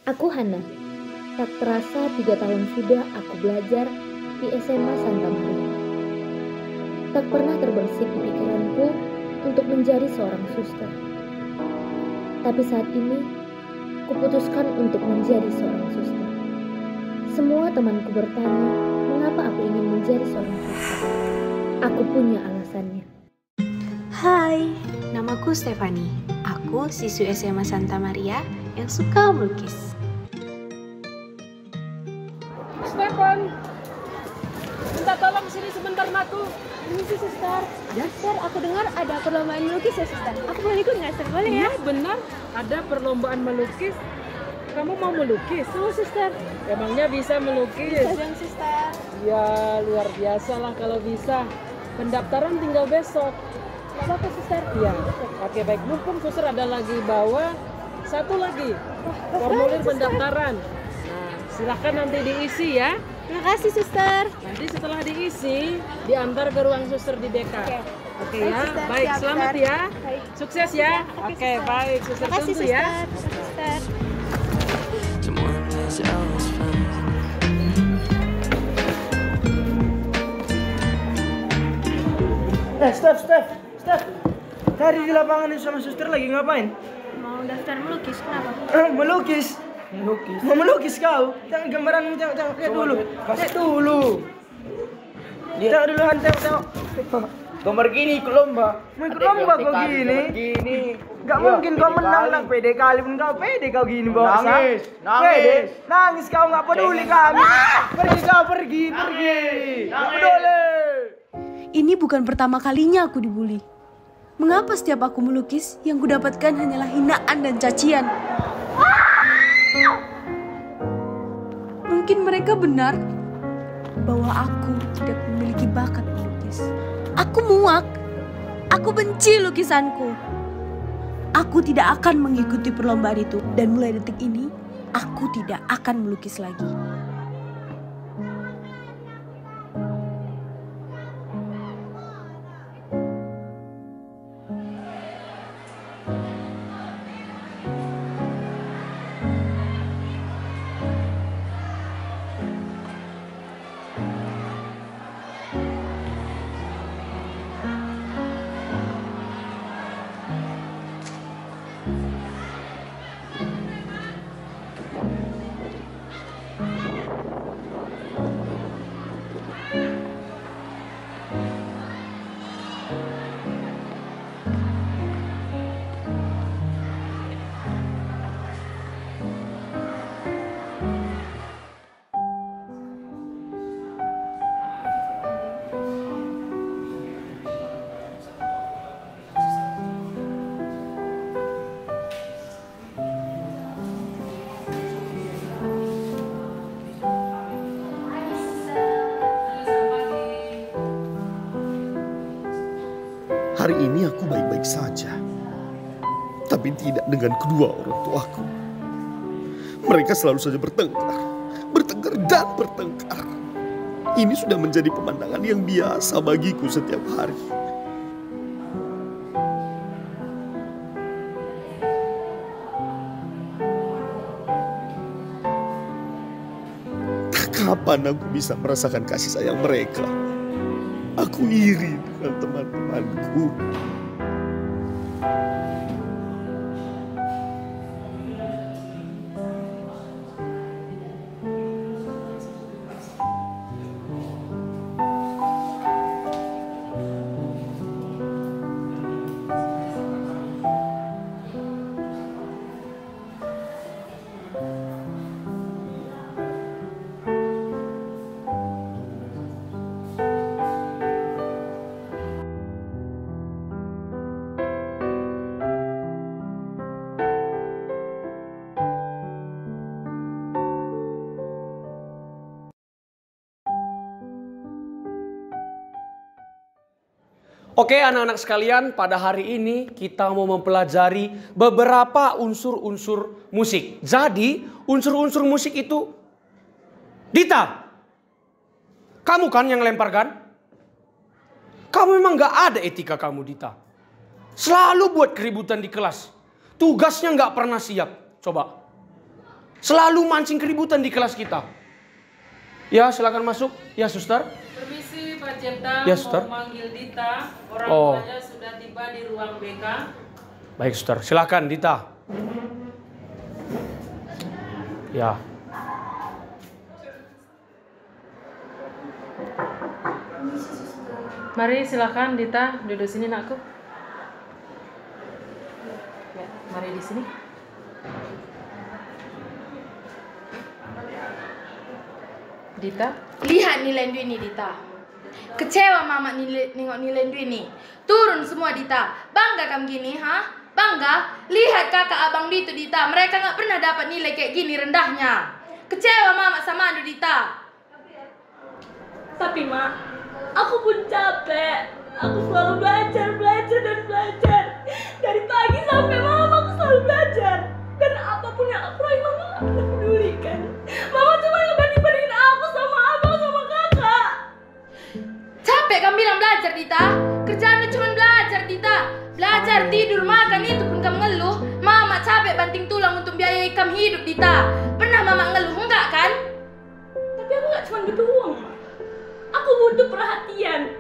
Aku Hana. Tak terasa 3 tahun sudah aku belajar di SMA Santa Maria. Tak pernah terbersit di pikiranku untuk menjadi seorang suster. Tapi saat ini, kuputuskan untuk menjadi seorang suster. Semua temanku bertanya, mengapa aku ingin menjadi seorang suster. Aku punya alasannya. Hai, namaku Stefani. Aku siswi SMA Santa Maria yang suka melukis. Stefan, minta tolong sini sebentar naku. Ini sih suster. Ya, suster, aku dengar ada perlombaan melukis ya suster. Aku boleh ikut nggak suster? Boleh ya? Iya benar, ada perlombaan melukis. Kamu mau melukis? Mau suster. Emangnya bisa melukis? Bisa dong suster. Ya luar biasa lah kalau bisa. Pendaftaran tinggal besok. Gak apa-apa suster. Iya, oke baik. Mumpung suster ada lagi bawa satu lagi formulir pendaftaran. Nah, silahkan nanti diisi ya. Terima kasih suster. Nanti setelah diisi, diantar ke ruang suster di BK. Oke Baik, ya, suster. baik. Siap, Selamat suster. ya. Baik. Sukses ya. Oke, Oke, suster. baik. Suster Terima kasih tunggu suster. ya. Terima kasih suster. Steph. Tadi di lapangan itu sama suster lagi ngapain? Mau daftar melukis, kenapa? Melukis. Mau melukis kau? Tengok gambaranmu, tengok. Lihat dulu. Tengok dulu, Han, tengok. Gambar gini ikut lomba. Mau ikut lomba kau gini? Gak mungkin kau menang, nak pede kali pun kau pede kau gini bawa Nangis. Pede. Nangis kau, gak peduli kami. Pergi kau, pergi. Gak peduli. Ini bukan pertama kalinya aku dibully. Mengapa setiap aku melukis yang kudapatkan hanyalah hinaan dan cacian? Mungkin mereka benar bahwa aku tidak memiliki bakat melukis. Aku muak. Aku benci lukisanku. Aku tidak akan mengikuti perlombaan itu. Dan mulai detik ini, aku tidak akan melukis lagi. Hari ini aku baik-baik saja, tapi tidak dengan kedua orang tuaku. Mereka selalu saja bertengkar dan bertengkar. Ini sudah menjadi pemandangan yang biasa bagiku setiap hari. Kapan aku bisa merasakan kasih sayang mereka? Aku iri dengan teman-temanku. Oke anak-anak sekalian, pada hari ini kita mau mempelajari beberapa unsur-unsur musik. Jadi unsur-unsur musik itu, Dita, kamu kan yang lempar kan? Kamu memang gak ada etika kamu, Dita. Selalu buat keributan di kelas. Tugasnya gak pernah siap. Coba. Selalu mancing keributan di kelas kita. Ya, silakan masuk. Ya, suster. Permisi, Pak Cipta. Ya, suster. Mau manggil Dita. Orang tuanya sudah tiba di ruang BK. Baik, suster. Silakan, Dita. Ya. Mari silakan Dita, duduk sini nakku. Ya, mari di sini. Dita, Lihat nilai Ndu ini, Dita. Kecewa mama nengok nilai Ndu ini. Turun semua, Dita. Bangga kamu gini, ha? Bangga? Lihat kakak abang itu, Dita. Mereka nggak pernah dapat nilai kayak gini rendahnya. Kecewa mama sama Ndu, Dita. Tapi Ma, aku pun capek. Aku selalu belajar dan belajar. Dari pagi sampai malam aku selalu belajar. Dan apapun yang aku raih, mama gak pernah pedulikan. Mama cuma ngebanding-bandingin aku sama abang sama kakak. Capek kamu bilang belajar, Dita. Kerjaannya cuma belajar, Dita. Belajar, tidur, makan, itu pun kamu ngeluh. Mama capek banting tulang untuk biayai kamu hidup, Dita. Pernah mama ngeluh, enggak kan? Tapi aku gak cuma butuh uang, Ma. Aku butuh perhatian.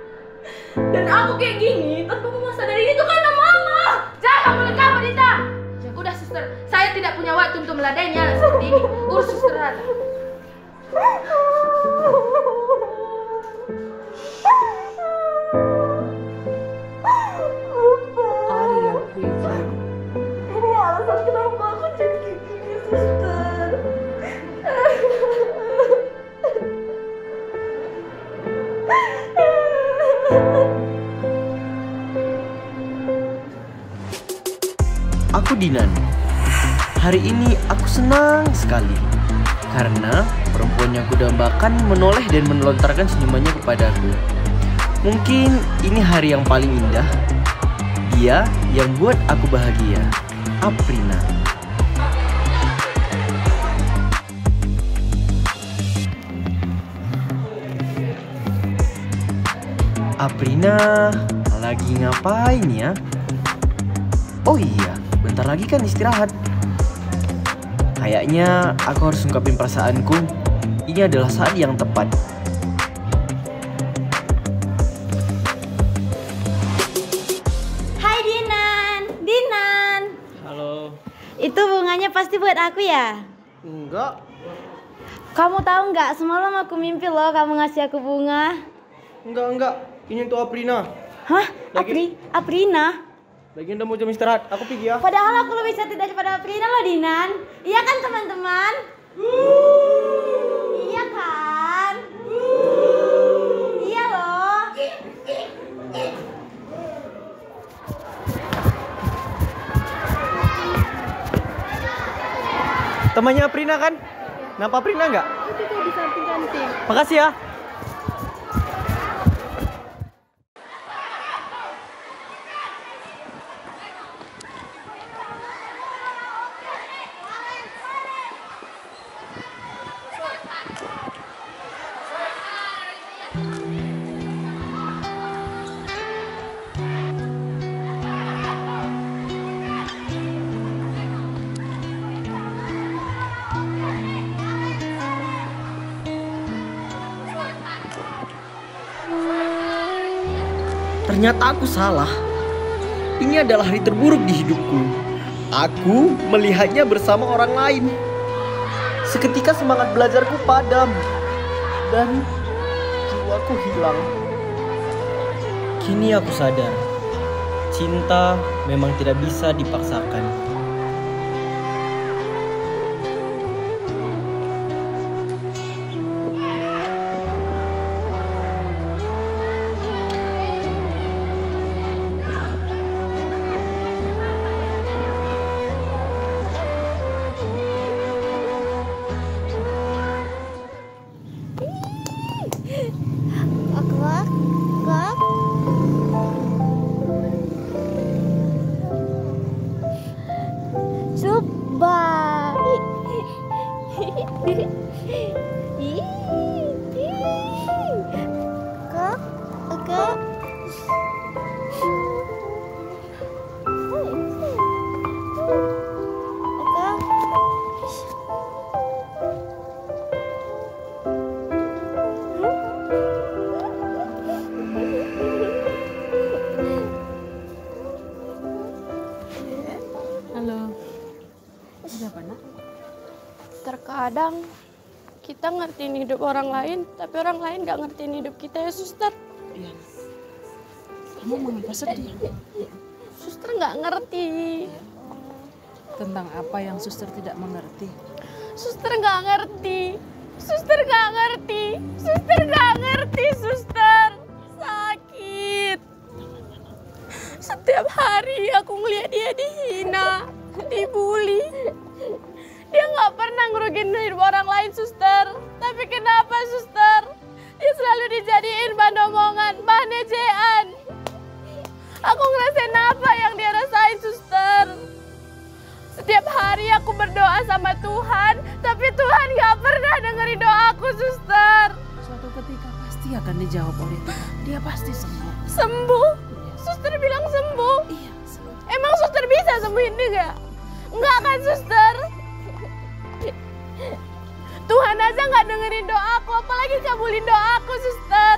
Dan aku kayak gini tanpa mama sadari itu karena mama. Jangan mulut kamu, Dita. Udah, suster. Saya tidak punya waktu untuk meladainya seperti ini. Urus suster Rata. Ini alasan kenapa aku jadi kayak gini, suster. Aku Dinan. Hari ini aku senang sekali karena perempuan yang kudambakan menoleh dan melontarkan senyumannya kepadaku. Mungkin ini hari yang paling indah. Dia yang buat aku bahagia. Aprina. Aprina lagi ngapain ya? Oh iya, bentar lagi kan istirahat. Kayaknya aku harus ungkapin perasaanku. Ini adalah saat yang tepat. Hai Dinan. Dinan. Halo. Itu bunganya pasti buat aku ya? Enggak. Kamu tahu nggak, semalam aku mimpi loh kamu ngasih aku bunga. Enggak. Ini untuk Aprina. Hah? Aprina? Lagi udah mau jam istirahat. Aku pergi ya. Padahal aku lebih cantik daripada Aprina loh, Dinan. Iya kan teman-teman? Iya kan? Iya loh. Temannya Aprina kan? Nampak Aprina enggak? Itu tuh di samping kantin. Makasih ya. Ternyata aku salah. Ini adalah hari terburuk di hidupku. Aku melihatnya bersama orang lain. Seketika semangat belajarku padam dan jiwaku hilang. Kini aku sadar, cinta memang tidak bisa dipaksakan. Coba. Kak. Kadang kita ngertiin hidup orang lain, tapi orang lain gak ngertiin hidup kita ya suster. Iya. Kamu mengapa sedih? Suster gak ngerti. Tentang apa yang suster tidak mengerti? Suster gak ngerti. Suster gak ngerti. Suster gak ngerti, suster. Sakit. Setiap hari aku ngeliat dia dihina, dibully. Dia gak pernah ngerugin hidup orang lain, suster. Tapi kenapa, suster? Dia selalu dijadiin bahan omongan, bahan ejaan. Aku ngerasain apa yang dia rasain, suster. Setiap hari aku berdoa sama Tuhan, tapi Tuhan gak pernah dengerin doaku, suster. Suatu ketika pasti akan dijawab oleh Tuhan. Dia pasti sembuh. Sembuh? Suster bilang sembuh? Iya, sembuh. Emang suster bisa sembuhin dia? Enggak kan, suster? Tuhan aja gak dengerin doaku, apalagi kabulin doaku, suster.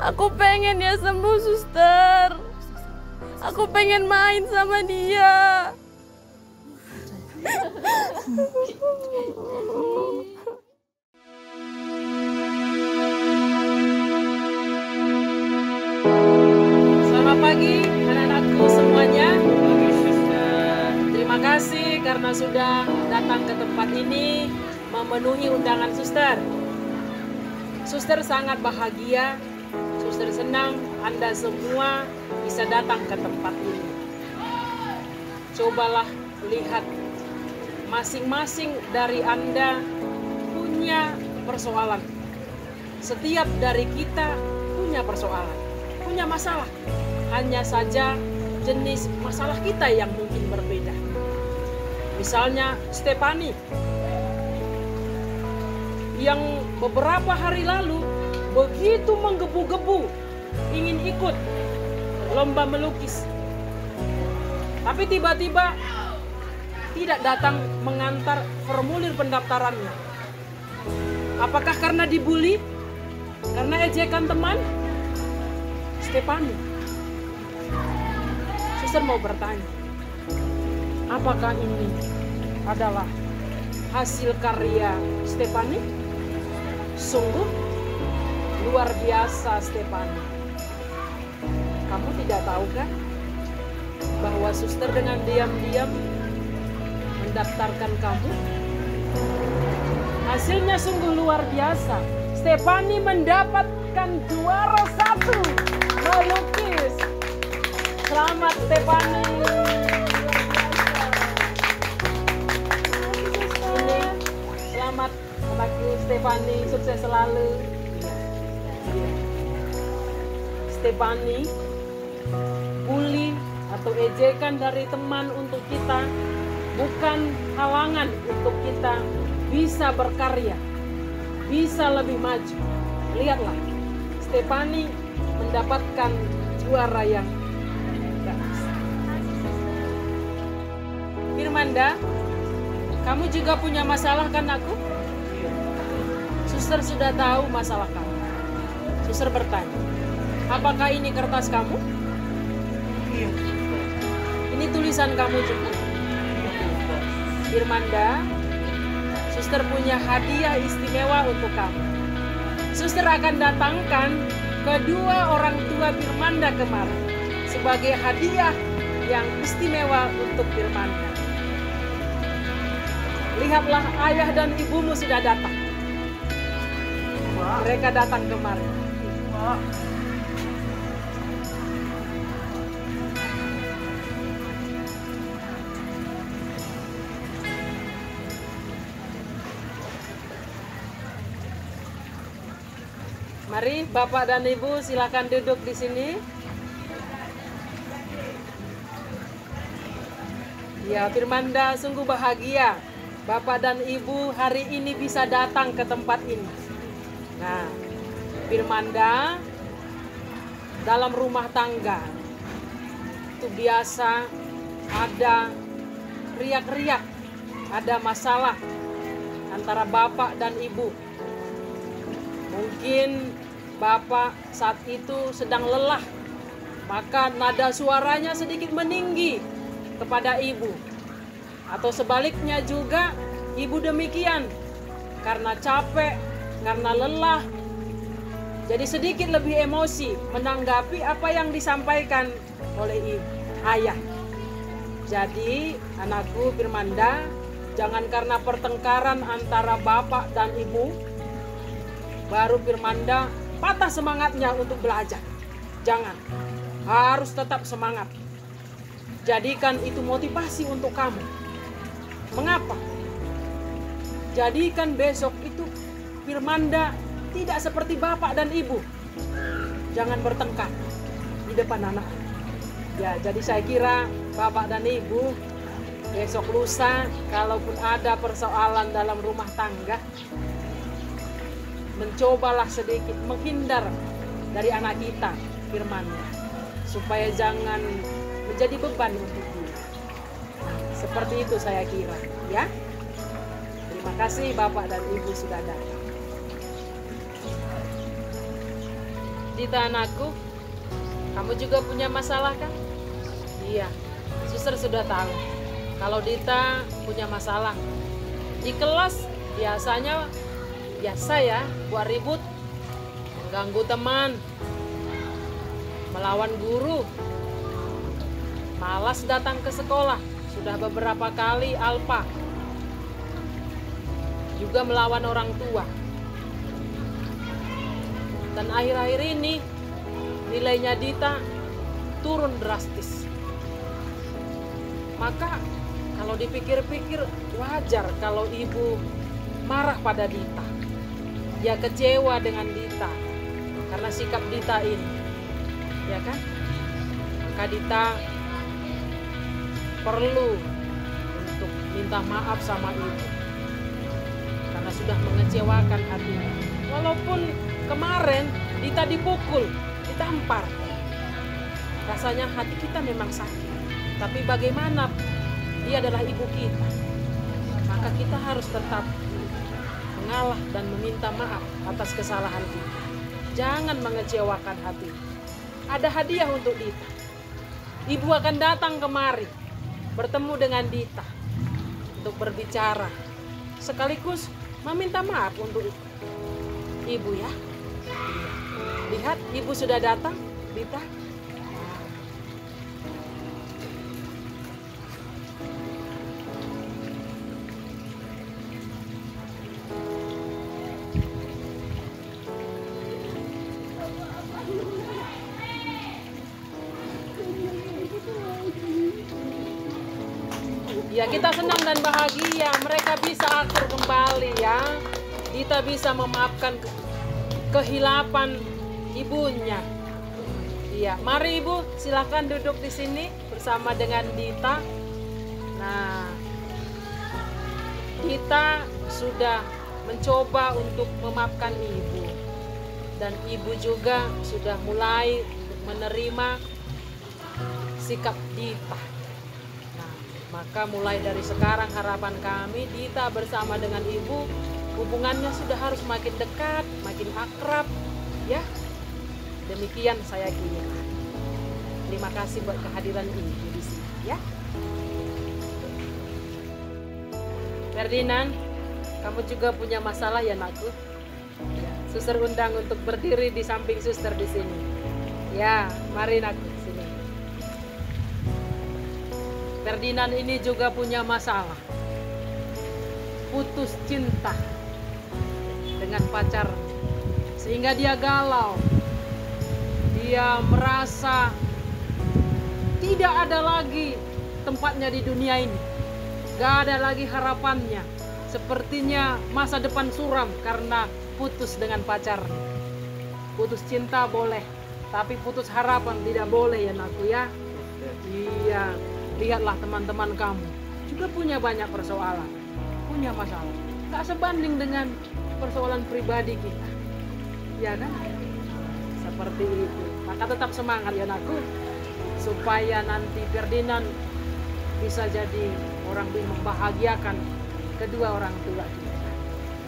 Aku pengen dia sembuh, suster. Aku pengen main sama dia. Selamat pagi anak-anakku semuanya. Terima kasih karena sudah datang ke tempat ini memenuhi undangan suster. Suster sangat bahagia, suster senang Anda semua bisa datang ke tempat ini. Cobalah lihat, masing-masing dari Anda punya persoalan. Setiap dari kita punya persoalan, punya masalah. Hanya saja jenis masalah kita yang mungkin berbeda. Misalnya Stefani yang beberapa hari lalu begitu menggebu-gebu ingin ikut lomba melukis. Tapi tiba-tiba tidak datang mengantar formulir pendaftarannya. Apakah karena dibully? Karena ejekan teman? Stefani, suster mau bertanya, apakah ini adalah hasil karya Stefani? Sungguh luar biasa, Stefani. Kamu tidak tahu kan bahwa suster dengan diam-diam mendaftarkan kamu? Hasilnya sungguh luar biasa. Stefani mendapatkan juara 1 melukis. Selamat Stefani. Selamat anakku Stefani, sukses selalu. Stefani, bully atau ejekan dari teman untuk kita bukan halangan untuk kita bisa berkarya, bisa lebih maju. Lihatlah, Stefani mendapatkan juara yang bagus. Firmanda, kamu juga punya masalah kan aku? Suster sudah tahu masalah kamu. Suster bertanya, apakah ini kertas kamu? Iya. Ini tulisan kamu juga? Firmanda, suster punya hadiah istimewa untuk kamu. Suster akan datangkan kedua orang tua Firmanda kemarin sebagai hadiah yang istimewa untuk Firmanda. Lihatlah, ayah dan ibumu sudah datang. Mereka datang kemarin. Mari Bapak dan Ibu silakan duduk di sini. Ya, Firmanda sungguh bahagia Bapak dan Ibu hari ini bisa datang ke tempat ini. Nah, Firmanda dalam rumah tangga itu biasa ada riak-riak, ada masalah antara Bapak dan Ibu. Mungkin Bapak saat itu sedang lelah, maka nada suaranya sedikit meninggi kepada Ibu. Atau sebaliknya juga ibu demikian, karena capek, karena lelah, jadi sedikit lebih emosi menanggapi apa yang disampaikan oleh ayah. Jadi anakku Firmanda, jangan karena pertengkaran antara bapak dan ibu, baru Firmanda patah semangatnya untuk belajar. Jangan, harus tetap semangat. Jadikan itu motivasi untuk kamu. Mengapa? Jadikan besok itu Firmanda tidak seperti bapak dan ibu. Jangan bertengkar di depan anak. Ya, jadi saya kira bapak dan ibu besok lusa kalaupun ada persoalan dalam rumah tangga, mencobalah sedikit menghindar dari anak kita Firmanda, supaya jangan menjadi beban untuk dia. Seperti itu saya kira, ya. Terima kasih bapak dan ibu sudah datang. Dita anakku, kamu juga punya masalah kan? Iya, suster sudah tahu kalau Dita punya masalah. Di kelas biasanya biasa ya, buat ribut, mengganggu teman, melawan guru, malas datang ke sekolah, sudah beberapa kali alpa, juga melawan orang tua. Dan akhir-akhir ini nilainya Dita turun drastis. Maka kalau dipikir-pikir wajar kalau ibu marah pada Dita. Dia kecewa dengan Dita karena sikap Dita ini, ya kan? Maka Dita perlu untuk minta maaf sama ibu karena sudah mengecewakan hatinya. Walaupun kemarin Dita dipukul, ditampar, rasanya hati kita memang sakit. Tapi bagaimana, dia adalah ibu kita, maka kita harus tetap mengalah dan meminta maaf atas kesalahan kita. Jangan mengecewakan hati. Ada hadiah untuk Dita. Ibu akan datang kemari bertemu dengan Dita untuk berbicara, sekaligus meminta maaf untuk ibu, ya. Lihat, ibu sudah datang, Dita. Ya, kita senang dan bahagia mereka bisa akur kembali, ya. Dita bisa memaafkan kehilapan ibunya. Iya, mari ibu, silakan duduk di sini bersama dengan Dita. Nah, Dita sudah mencoba untuk memaafkan ibu, dan ibu juga sudah mulai menerima sikap Dita. Nah, maka mulai dari sekarang harapan kami Dita bersama dengan ibu hubungannya sudah harus makin dekat, makin akrab, ya. Demikian saya kira. Terima kasih buat kehadiran ibu di sini, ya. Ferdinand, kamu juga punya masalah ya, nakku? Ya, suster undang untuk berdiri di samping suster di sini. Ya, mari nakku sini. Ferdinand ini juga punya masalah. Putus cinta dengan pacar, sehingga dia galau. Dia merasa tidak ada lagi tempatnya di dunia ini, gak ada lagi harapannya. Sepertinya masa depan suram karena putus dengan pacar. Putus cinta boleh, tapi putus harapan tidak boleh, ya nakku, ya. Iya, lihatlah teman-teman kamu juga punya banyak persoalan, punya masalah, gak sebanding dengan persoalan pribadi kita, ya kan? Seperti itu. Maka tetap semangat ya nakku, supaya nanti Ferdinand bisa jadi orang yang membahagiakan kedua orang tua kita,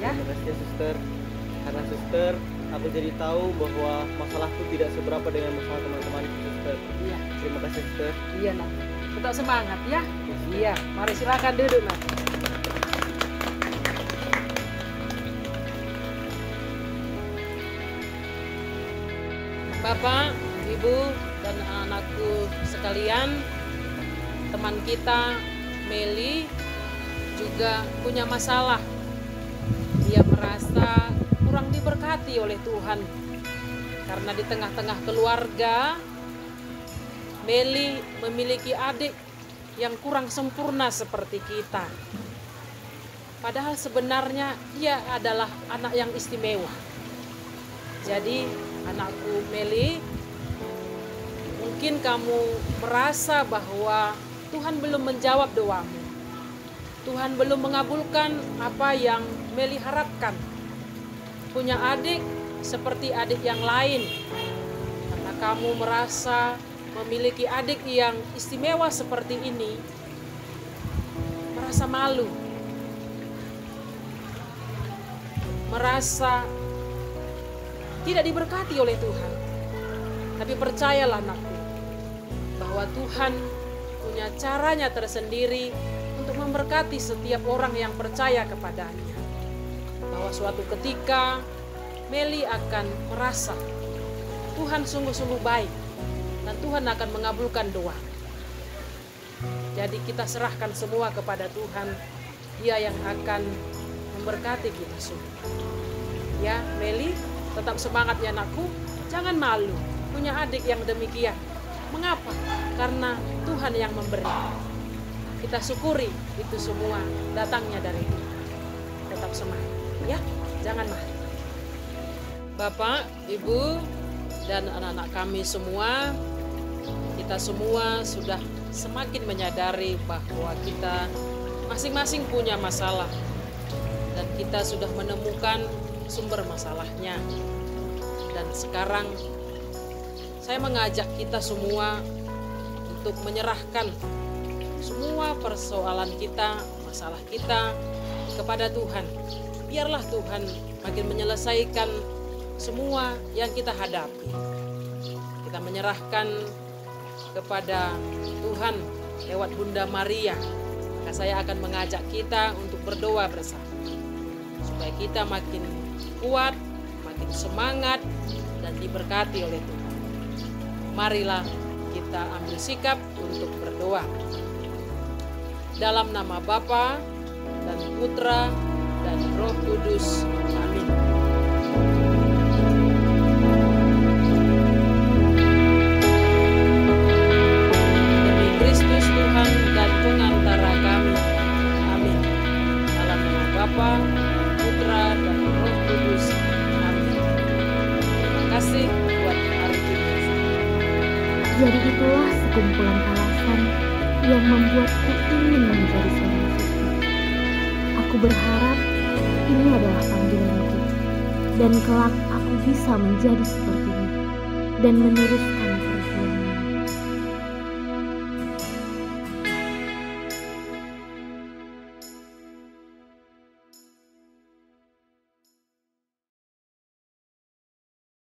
ya. Terima kasih ya suster, karena suster aku jadi tahu bahwa masalahku tidak seberapa dengan masalah teman-teman suster. Iya. Terima kasih suster. Iya nak. Tetap semangat ya. Iya, mari silakan duduk nak. Bapak, Ibu, dan anakku sekalian, teman kita Meli juga punya masalah. Dia merasa kurang diberkati oleh Tuhan karena di tengah-tengah keluarga Meli memiliki adik yang kurang sempurna seperti kita. Padahal sebenarnya dia adalah anak yang istimewa. Jadi anakku Meli, mungkin kamu merasa bahwa Tuhan belum menjawab doamu. Tuhan belum mengabulkan apa yang Meli harapkan. Punya adik seperti adik yang lain. Karena kamu merasa memiliki adik yang istimewa seperti ini, merasa malu, merasa tidak diberkati oleh Tuhan. Tapi percayalah anakku, bahwa Tuhan punya caranya tersendiri untuk memberkati setiap orang yang percaya kepadanya. Bahwa suatu ketika Meli akan merasa Tuhan sungguh-sungguh baik dan Tuhan akan mengabulkan doa. Jadi kita serahkan semua kepada Tuhan. Dia yang akan memberkati kita semua. Ya Meli, tetap semangat ya anakku. Jangan malu punya adik yang demikian. Mengapa? Karena Tuhan yang memberi. Kita syukuri itu semua datangnya dari Tuhan. Tetap semangat ya, jangan malu. Bapak, Ibu, dan anak-anak kami semua, kita semua sudah semakin menyadari bahwa kita masing-masing punya masalah dan kita sudah menemukan sumber masalahnya. Dan sekarang saya mengajak kita semua untuk menyerahkan semua persoalan kita, masalah kita kepada Tuhan. Biarlah Tuhan makin menyelesaikan semua yang kita hadapi. Kita menyerahkan kepada Tuhan lewat Bunda Maria. Maka saya akan mengajak kita untuk berdoa bersama. Supaya kita makin kuat, makin semangat, dan diberkati oleh Tuhan. Marilah kita ambil sikap untuk berdoa. Dalam nama Bapa dan Putra dan Roh Kudus. Amin. Demi Kristus Tuhan dan pengantara kami. Amin. Dalam nama Bapa, Putra dan Roh Kudus. Amin. Terima kasih buat hari ini. Jadi itulah sekumpulan alasan yang membuatku ingin menjadi seorang suster. Aku berharap ini adalah panggilanku, dan kelak aku bisa menjadi sepertinya dan meneruskan